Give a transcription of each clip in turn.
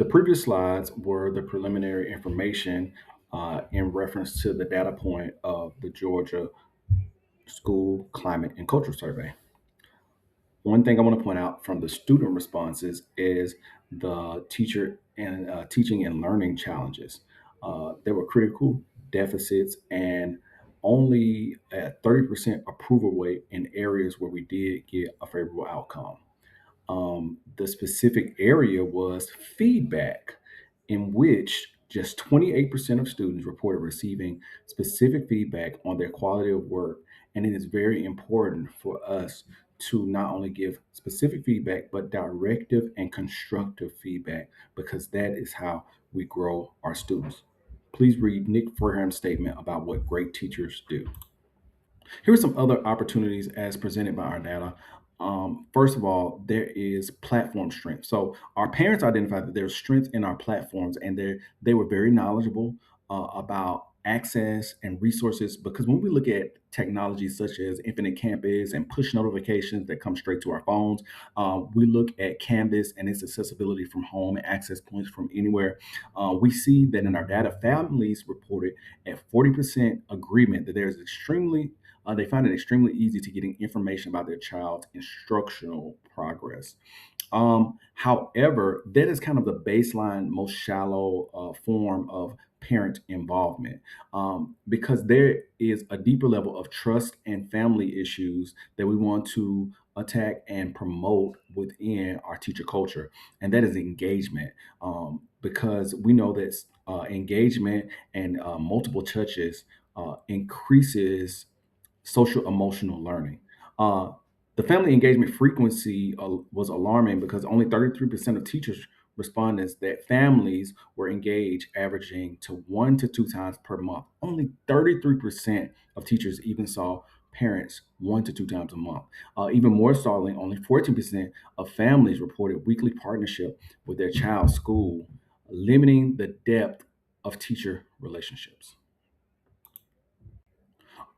The previous slides were the preliminary information in reference to the data point of the Georgia School Climate and Culture Survey. One thing I want to point out from the student responses is the teacher and teaching and learning challenges. There were critical deficits and only a 30% approval rate in areas where we did get a favorable outcome. The specific area was feedback, in which just 28% of students reported receiving specific feedback on their quality of work. And it is very important for us to not only give specific feedback, but directive and constructive feedback, because that is how we grow our students. Please read Nick Furham's statement about what great teachers do. Here are some other opportunities as presented by our data. First of all, there is platform strength. So our parents identified that there's strength in our platforms, and they were very knowledgeable about access and resources. Because when we look at technologies such as Infinite Campus and push notifications that come straight to our phones, we look at Canvas and its accessibility from home and access points from anywhere. We see that in our data, families reported at 40% agreement that there's extremely they find it extremely easy to getting information about their child's instructional progress. However, that is kind of the baseline, most shallow form of parent involvement, because there is a deeper level of trust and family issues that we want to attack and promote within our teacher culture, and that is engagement. Because we know that engagement and multiple touches increases social emotional learning. Uh, the family engagement frequency was alarming because only 33% of teachers respondents that families were engaged, averaging to 1 to 2 times per month. Only 33% of teachers even saw parents 1 to 2 times a month. Even more startling, only 14% of families reported weekly partnership with their child's school, limiting the depth of teacher relationships.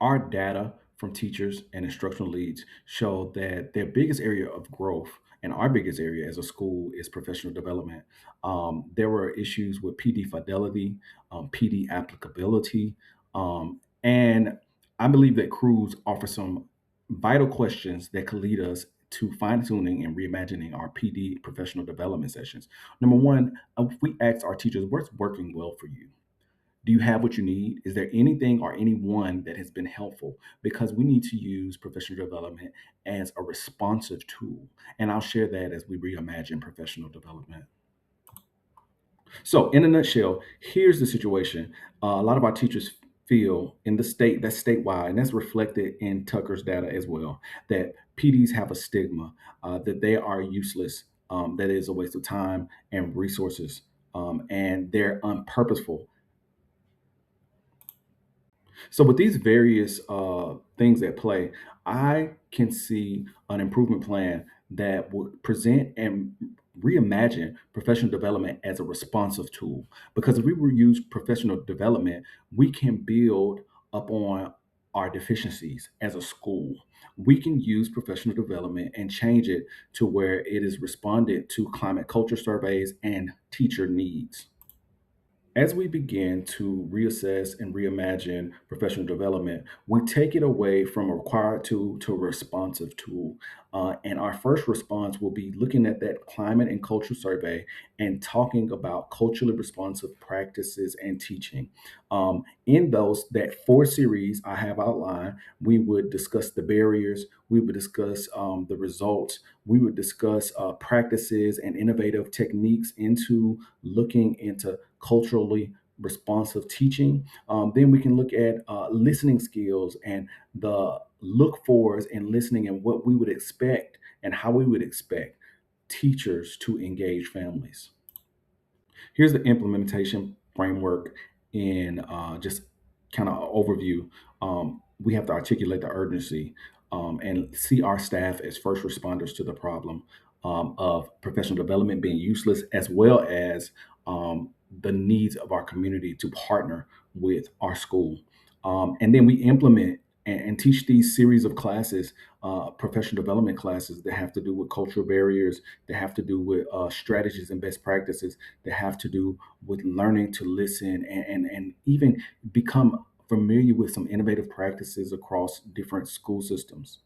Our data from teachers and instructional leads show that their biggest area of growth and our biggest area as a school is professional development. There were issues with PD fidelity, PD applicability, and I believe that crews offer some vital questions that could lead us to fine tuning and reimagining our PD professional development sessions. Number one, if we ask our teachers, what's working well for you? Do you have what you need? Is there anything or anyone that has been helpful? Because we need to use professional development as a responsive tool. And I'll share that as we reimagine professional development. So, in a nutshell, here's the situation. A lot of our teachers feel in the state, that's statewide, and that's reflected in Tucker's data as well, that PDs have a stigma, that they are useless, that is a waste of time and resources, and they're unpurposeful. So with these various things at play, I can see an improvement plan that would present and reimagine professional development as a responsive tool. Because if we were use professional development, we can build upon our deficiencies as a school. We can use professional development and change it to where it is responded to climate culture surveys and teacher needs. As we begin to reassess and reimagine professional development, we take it away from a required tool to a responsive tool. And our first response will be looking at that climate and culture survey and talking about culturally responsive practices and teaching. In those, that four series I have outlined, we would discuss the barriers, we would discuss the results, we would discuss practices and innovative techniques into looking into culturally responsive teaching. Then we can look at listening skills and the look fors in listening and what we would expect and how we would expect teachers to engage families. Here's the implementation framework in just kind of overview. We have to articulate the urgency and see our staff as first responders to the problem of professional development being useless, as well as the needs of our community to partner with our school. And then we implement. and teach these series of classes, professional development classes that have to do with cultural barriers, that have to do with strategies and best practices, that have to do with learning to listen and even become familiar with some innovative practices across different school systems.